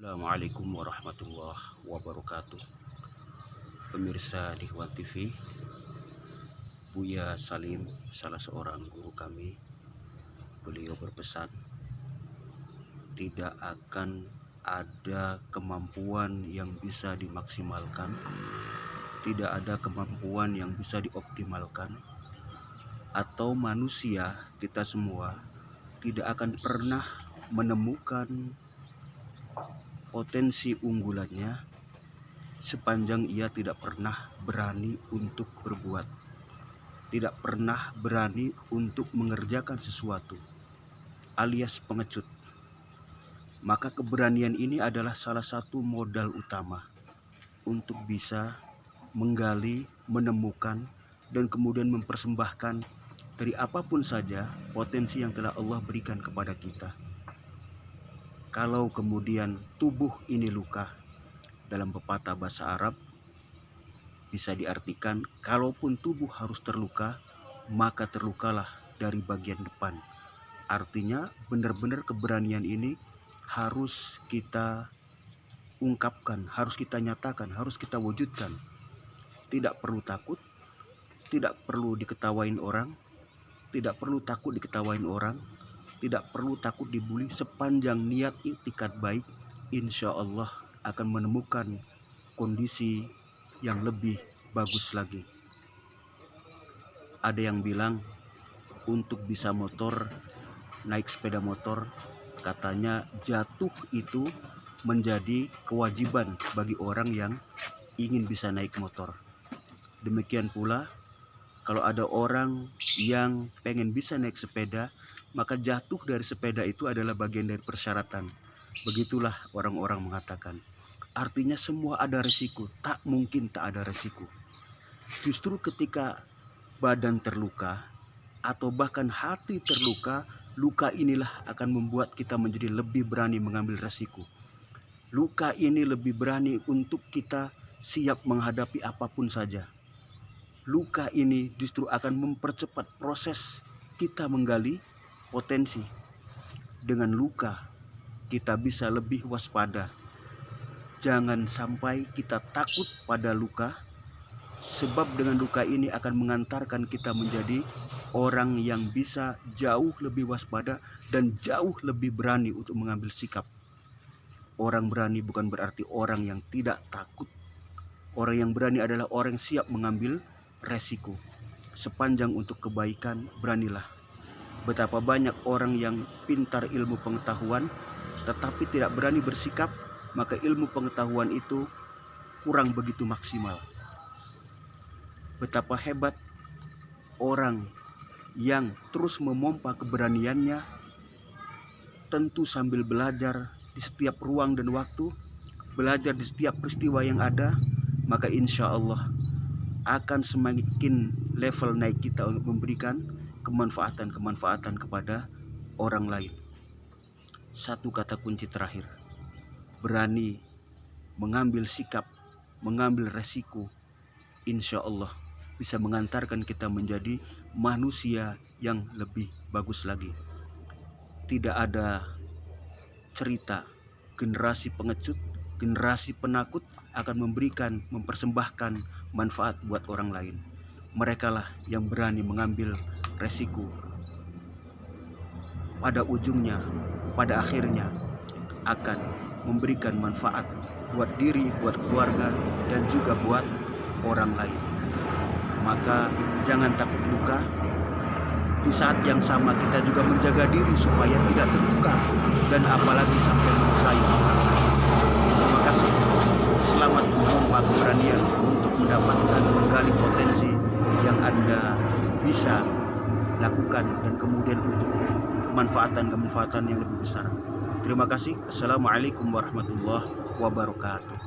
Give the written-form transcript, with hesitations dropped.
Assalamualaikum warahmatullahi wabarakatuh. Pemirsa Dihwan TV, Buya Salim, salah seorang guru kami, beliau berpesan, tidak akan ada kemampuan yang bisa dimaksimalkan, tidak ada kemampuan yang bisa dioptimalkan, atau manusia kita semua tidak akan pernah menemukan potensi unggulannya sepanjang ia tidak pernah berani untuk berbuat, tidak pernah berani untuk mengerjakan sesuatu, alias pengecut. Maka keberanian ini adalah salah satu modal utama untuk bisa menggali, menemukan, dan kemudian mempersembahkan dari apapun saja potensi yang telah Allah berikan kepada kita. Kalau kemudian tubuh ini luka, dalam pepatah bahasa Arab bisa diartikan, kalaupun tubuh harus terluka, maka terlukalah dari bagian depan. Artinya benar-benar keberanian ini harus kita ungkapkan, harus kita nyatakan, harus kita wujudkan. Tidak perlu takut, tidak perlu diketawain orang, tidak perlu takut diketawain orang, tidak perlu takut dibully. Sepanjang niat iktikad baik, insya Allah akan menemukan kondisi yang lebih bagus lagi. Ada yang bilang untuk bisa naik sepeda motor, katanya jatuh itu menjadi kewajiban bagi orang yang ingin bisa naik motor. Demikian pula kalau ada orang yang pengen bisa naik sepeda, maka jatuh dari sepeda itu adalah bagian dari persyaratan. Begitulah orang-orang mengatakan. Artinya semua ada resiko, tak mungkin tak ada resiko. Justru ketika badan terluka atau bahkan hati terluka, luka inilah akan membuat kita menjadi lebih berani mengambil resiko. Luka ini lebih berani untuk kita siap menghadapi apapun saja. Luka ini justru akan mempercepat proses kita menggali potensi. Dengan luka kita bisa lebih waspada. Jangan sampai kita takut pada luka, sebab dengan luka ini akan mengantarkan kita menjadi orang yang bisa jauh lebih waspada dan jauh lebih berani untuk mengambil sikap. Orang berani bukan berarti orang yang tidak takut. Orang yang berani adalah orang yang siap mengambil resiko. Sepanjang untuk kebaikan, beranilah. Betapa banyak orang yang pintar ilmu pengetahuan tetapi tidak berani bersikap, maka ilmu pengetahuan itu kurang begitu maksimal. Betapa hebat orang yang terus memompa keberaniannya, tentu sambil belajar di setiap ruang dan waktu, belajar di setiap peristiwa yang ada, maka insya Allah akan semakin level naik kita untuk memberikan kemanfaatan kepada orang lain. Satu kata kunci terakhir, berani mengambil sikap, mengambil resiko, insya Allah bisa mengantarkan kita menjadi manusia yang lebih bagus lagi. Tidak ada cerita generasi pengecut, generasi penakut akan mempersembahkan manfaat buat orang lain. Merekalah yang berani mengambil resiko. Pada ujungnya, pada akhirnya akan memberikan manfaat buat diri, buat keluarga, dan juga buat orang lain. Maka jangan takut luka. Di saat yang sama kita juga menjaga diri supaya tidak terluka dan apalagi sampai melukai orang lain. Terima kasih. Selamat memompa keberanian untuk mendapatkan menggali potensi yang Anda bisa lakukan dan kemudian untuk kemanfaatan yang lebih besar. Terima kasih. Assalamualaikum warahmatullahi wabarakatuh.